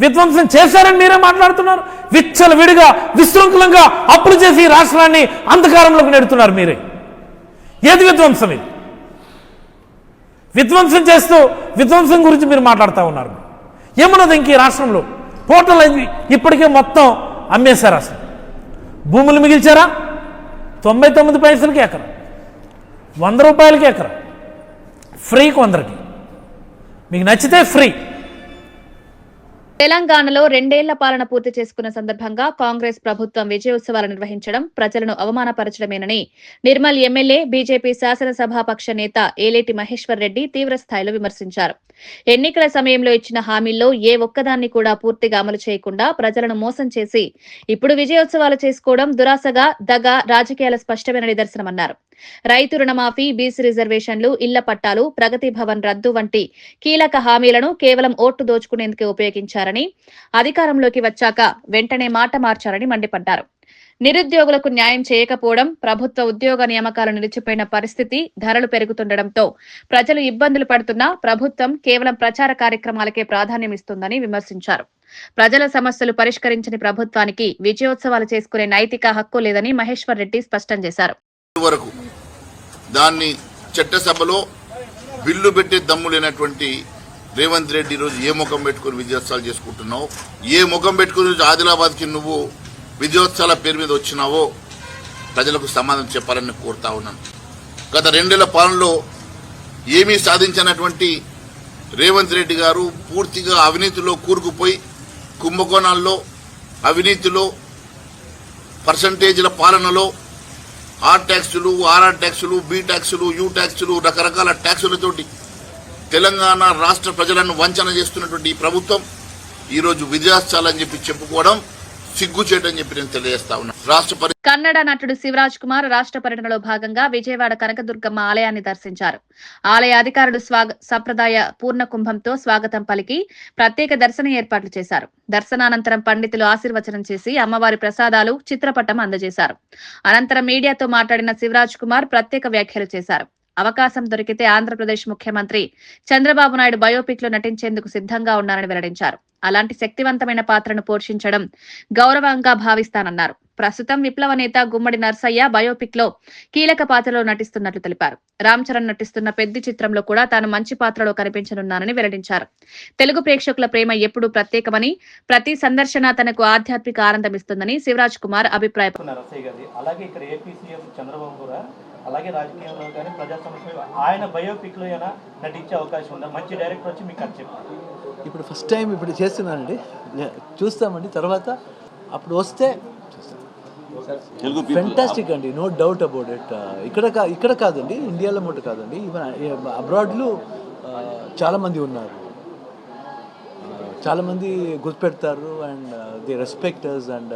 విధ్వంసం చేశారని మీరే మాట్లాడుతున్నారు, విచ్చలవిడిగా విశృంఖలంగా అప్పులు చేసి ఈ రాష్ట్రాన్ని అంధకారంలోకి నెడుతున్నారు మీరే. ఏది విధ్వంసం? ఇది విధ్వంసం చేస్తూ విధ్వంసం గురించి మీరు మాట్లాడుతూ ఉన్నారు. ఏమన్నది ఇంక ఈ రాష్ట్రంలో? టోటల్ ఇప్పటికే మొత్తం అమ్మేశారు. అసలు భూములు మిగిల్చారా? 99 పైసలకి ఎకరా, 100 రూపాయలకి ఎకరా, ఫ్రీ కొందరికి, మీకు నచ్చితే ఫ్రీ. తెలంగాణలో 2 ఏళ్ల పాలన పూర్తి చేసుకున్న సందర్భంగా కాంగ్రెస్ ప్రభుత్వం విజయోత్సవాలు నిర్వహించడం ప్రజలను అవమానపరచడమేనని నిర్మల్ ఎమ్మెల్యే బీజేపీ శాసనసభాపక్ష నేత ఏలేటి మహేశ్వర్ రెడ్డి తీవ్రస్థాయిలో విమర్శించారు. ఎన్నికల సమయంలో ఇచ్చిన హామీల్లో ఏ ఒక్కదాన్ని కూడా పూర్తిగా అమలు చేయకుండా ప్రజలను మోసం చేసి ఇప్పుడు విజయోత్సవాలు చేసుకోవడం దురాశగా, దగ రాజకీయాల స్పష్టమైన నిదర్శనమన్నారు. రైతు రుణమాఫీ, బీసీ రిజర్వేషన్లు, ఇళ్ల పట్టాలు, ప్రగతి భవన్ రద్దు వంటి కీలక హామీలను కేవలం ఓట్లు దోచుకునేందుకే ఉపయోగించారని, అధికారంలోకి వచ్చాక వెంటనే మాట మార్చారని మండిపడ్డారు. నిరుద్యోగులకు న్యాయం చేయకపోవడం, ప్రభుత్వ ఉద్యోగ నియామకాలు నిలిచిపోయిన పరిస్థితి, ధరలు పెరుగుతుండటంతో ప్రజలు ఇబ్బందులు పడుతున్నా ప్రభుత్వం కేవలం ప్రచార కార్యక్రమాలకే ప్రాధాన్యమిస్తుందని విమర్శించారు. ప్రజల సమస్యలు పరిష్కరించని ప్రభుత్వానికి విజయోత్సవాలు చేసుకునే నైతిక హక్కు లేదని మహేశ్వర్ రెడ్డి స్పష్టం చేశారు. వరకు దాన్ని చట్టసభలో బిల్లు పెట్టే దమ్ము లేనటువంటి రేవంత్ రెడ్డి ఈరోజు ఏ ముఖం పెట్టుకుని విజయోత్సవాలు చేసుకుంటున్నావు, ఏ ముఖం పెట్టుకుని ఆదిలాబాద్కి నువ్వు విజయోత్సవాల పేరు మీద వచ్చినావో ప్రజలకు సమాధానం చెప్పాలని కోరుతా ఉన్నాను. గత 2 ఏళ్ల పాలనలో ఏమీ సాధించినటువంటి రేవంత్ రెడ్డి గారు పూర్తిగా అవినీతిలో కూరుకుపోయి కుంభకోణాల్లో, అవినీతిలో, పర్సంటేజీల పాలనలో ఆర్ ట్యాక్సులు, ఆర్ఆర్ ట్యాక్సులు, బి ట్యాక్సులు, యూ ట్యాక్సులు, రకరకాల ట్యాక్సులతోటి తెలంగాణ రాష్ట్ర ప్రజలను వంచన చేస్తున్నటువంటి ఈ ప్రభుత్వం ఈరోజు విజయోత్సవాలని చెప్పి చెప్పుకోవడం సిగ్గుచేటని చెప్పి నేను తెలియజేస్తా ఉన్నా. కన్నడ నటుడు శివరాజ్ కుమార్ రాష్ట్ర పర్యటనలో భాగంగా విజయవాడ కనకదుర్గమ్మ ఆలయాన్ని దర్శించారు. ఆలయ అధికారులు సంప్రదాయ పూర్ణ కుంభంతో స్వాగతం పలికి ప్రత్యేక దర్శన ఏర్పాట్లు చేశారు. దర్శనానంతరం పండితులు ఆశీర్వచనం చేసి అమ్మవారి ప్రసాదాలు, చిత్రపటం అందజేశారు. అనంతరం మీడియాతో మాట్లాడిన శివరాజ్ కుమార్ ప్రత్యేక వ్యాఖ్యలు చేశారు. అవకాశం దొరికితే ఆంధ్రప్రదేశ్ ముఖ్యమంత్రి చంద్రబాబు నాయుడు బయోపిక్ లో నటించేందుకు సిద్ధంగా ఉన్నారని వెల్లడించారు. అలాంటి శక్తివంతమైన పాత్రను పోషించడం గౌరవంగా భావిస్తానన్నారు. ప్రస్తుతం విప్లవ నేత గుమ్మడి నర్సయ్య బయోపిక్ లో కీలక పాత్రలో నటిస్తున్నట్లు తెలిపారు. రామ్ చరణ్ నటిస్తున్న పెద్ది చిత్రంలో కూడా తాను మంచి పాత్రలో కనిపించనున్నానని వెల్లడించారు. తెలుగు ప్రేక్షకుల ప్రేమ ఎప్పుడూ ప్రత్యేకమని, ప్రతి సందర్శన తనకు ఆధ్యాత్మిక ఆనందం ఇస్తుందని శివరాజ్ కుమార్ అభిప్రాయపడ్డారు. అలాగే రాజకీయంలో కానీ ప్రజా సమస్యలు ఆయన బయోపిక్ లో అయినా నటించే అవకాశం ఉందా? మంచి డైరెక్టర్ వచ్చి మీకు అది చెప్పారు. ఇప్పుడు ఫస్ట్ టైం ఇప్పుడు చేస్తున్నానండి, చూస్తామండి. తర్వాత అప్పుడు వస్తే ఫెంటాస్టిక్ అండి, నో డౌట్ అబౌట్ ఇట్. ఇక్కడ కాదండి, ఇండియాలో మొట్ట కాదండి, ఈవెన్ అబ్రాడ్లో చాలామంది ఉన్నారు, చాలామంది గుర్తుపెడతారు అండ్ దే రెస్పెక్టర్స్ అండ్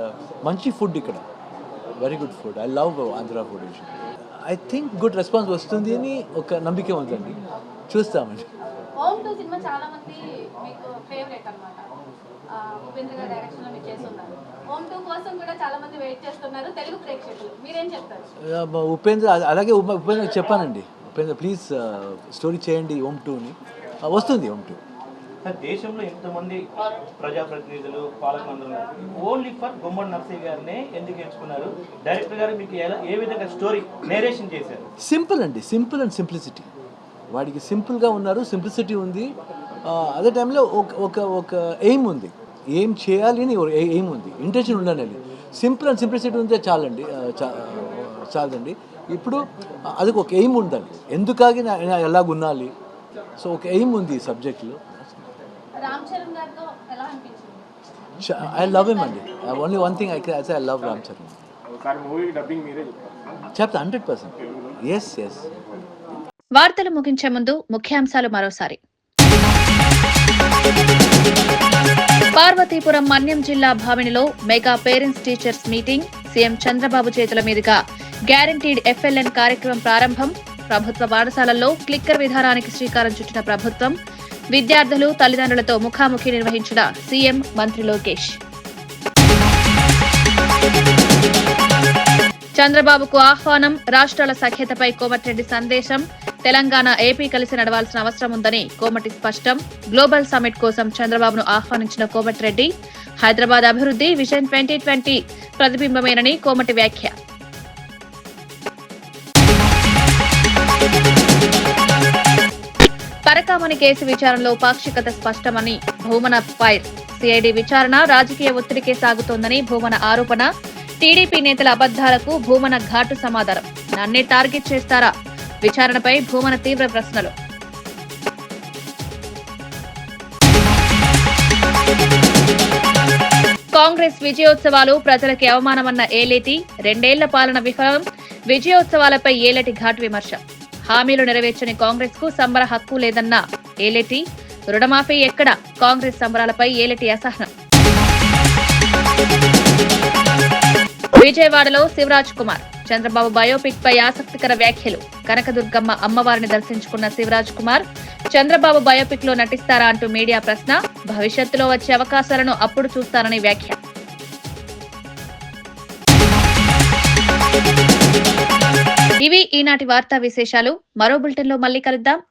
మంచి ఫుడ్ ఇక్కడ, very good food. I love Andhra food. I think good response వస్తుంది అని ఒక నమ్మకం ఉందండి, చూస్తామండి. ఉపేంద్ర అలాగే ఉపేంద్ర చెప్పానండి, ఉపేంద్ర ప్లీజ్ స్టోరీ చేయండి ఓమ్ 2ని, వస్తుంది ఓమ్ 2. దేశంలో ఎంతమంది ప్రజాప్రతినిధులు, పాలకులందరూ ఓన్లీ ఫర్ గుమ్మడి నర్సయ్య గారినే ఎందుకు ఎంచుకున్నారు? డైరెక్టర్ గారు మీకు ఏ విధంగా స్టోరీ నేరేషన్ చేశారు? సింపుల్ అండి, సింపుల్ అండ్ సింప్లిసిటీ. వాడికి సింపుల్గా ఉన్నారు, సింప్లిసిటీ ఉంది. అదే టైంలో ఒక ఎయిమ్ ఉంది, ఏం చేయాలి అని ఎయిమ్ ఉంది, ఇంటెన్షన్ ఉండాలి. సింపుల్ అండ్ సింప్లిసిటీ ఉంటే చాలండి, చాలండి. ఇప్పుడు అది ఒక ఎయిమ్ ఉండాలి, ఎందుకాగి ఎలాగ ఉండాలి. సో ఒక ఎయిమ్ ఉంది ఈ సబ్జెక్ట్లో. I love him, Andy. Only one thing I can say, I love Ram Charan. చెప్తా 100%. Yes yes. వార్తలు ముగించే ముందు ముఖ్యాంశాలు మరోసారి. పార్వతీపురం మన్యం జిల్లా భావినిలో mega parents teachers meeting. CM Chandrababu చేతుల మీదుగా గ్యారంటీడ్ FLN కార్యక్రమం ప్రారంభం. ప్రభుత్వ పాఠశాలల్లో క్లిక్కర్ విధానానికి శ్రీకారం చుట్టిన ప్రభుత్వం. విద్యార్థులు తల్లిదండ్రులతో ముఖాముఖి నిర్వహించిన సీఎం, మంత్రి లోకేష్. చంద్రబాబుకు ఆహ్వానం. రాష్ట్రాల సఖ్యతపై కోమటిరెడ్డి సందేశం. తెలంగాణ, ఏపీ కలిసి నడవాల్సిన అవసరం ఉందని కోమటి స్పష్టం. గ్లోబల్ సమ్మిట్ కోసం చంద్రబాబును ఆహ్వానించిన కోమటిరెడ్డి. హైదరాబాద్ అభివృద్ధి విజన్ 2020 ప్రతిబింబమేనని కోమటి వ్యాఖ్య. పరకామణి కేసు విచారణలో పాక్షికత స్పష్టమని భూమన ఫైర్. సిఐడి విచారణ రాజకీయ ఒత్తిడికే సాగుతోందని భూమన ఆరోపణ. టీడీపీ నేతల అబద్దాలకు భూమన ఘాటు సమాధానం. నన్నే టార్గెట్ చేస్తారా? విచారణపై భూమన తీవ్ర ప్రశ్నలు. కాంగ్రెస్ విజయోత్సవాలు ప్రజలకి అవమానమన్న ఏలేటి. 2 ఏళ్ల పాలన విఫలం. విజయోత్సవాలపై ఏలేటి ఘాటు విమర్శ. హామీలు నెరవేర్చని కాంగ్రెస్ కు సంబర హక్కు లేదన్న ఏలేటి. రుణమాఫీ ఎక్కడ? కాంగ్రెస్ సంబరాలపై ఏలేటి అసహనం. విజయవాడలో శివరాజ్ కుమార్. చంద్రబాబు బయోపిక్ పై ఆసక్తికర వ్యాఖ్యలు. కనకదుర్గమ్మ అమ్మవారిని దర్శించుకున్న శివరాజ్ కుమార్ చంద్రబాబు బయోపిక్ లో నటిస్తారా అంటూ మీడియా ప్రశ్న. భవిష్యత్తులో వచ్చే అవకాశాలను అప్పుడు చూస్తారని వ్యాఖ్య. ఇవి ఈనాటి వార్తా విశేషాలు. మరో బులెటిన్ లో మళ్ళీ కలుద్దాం.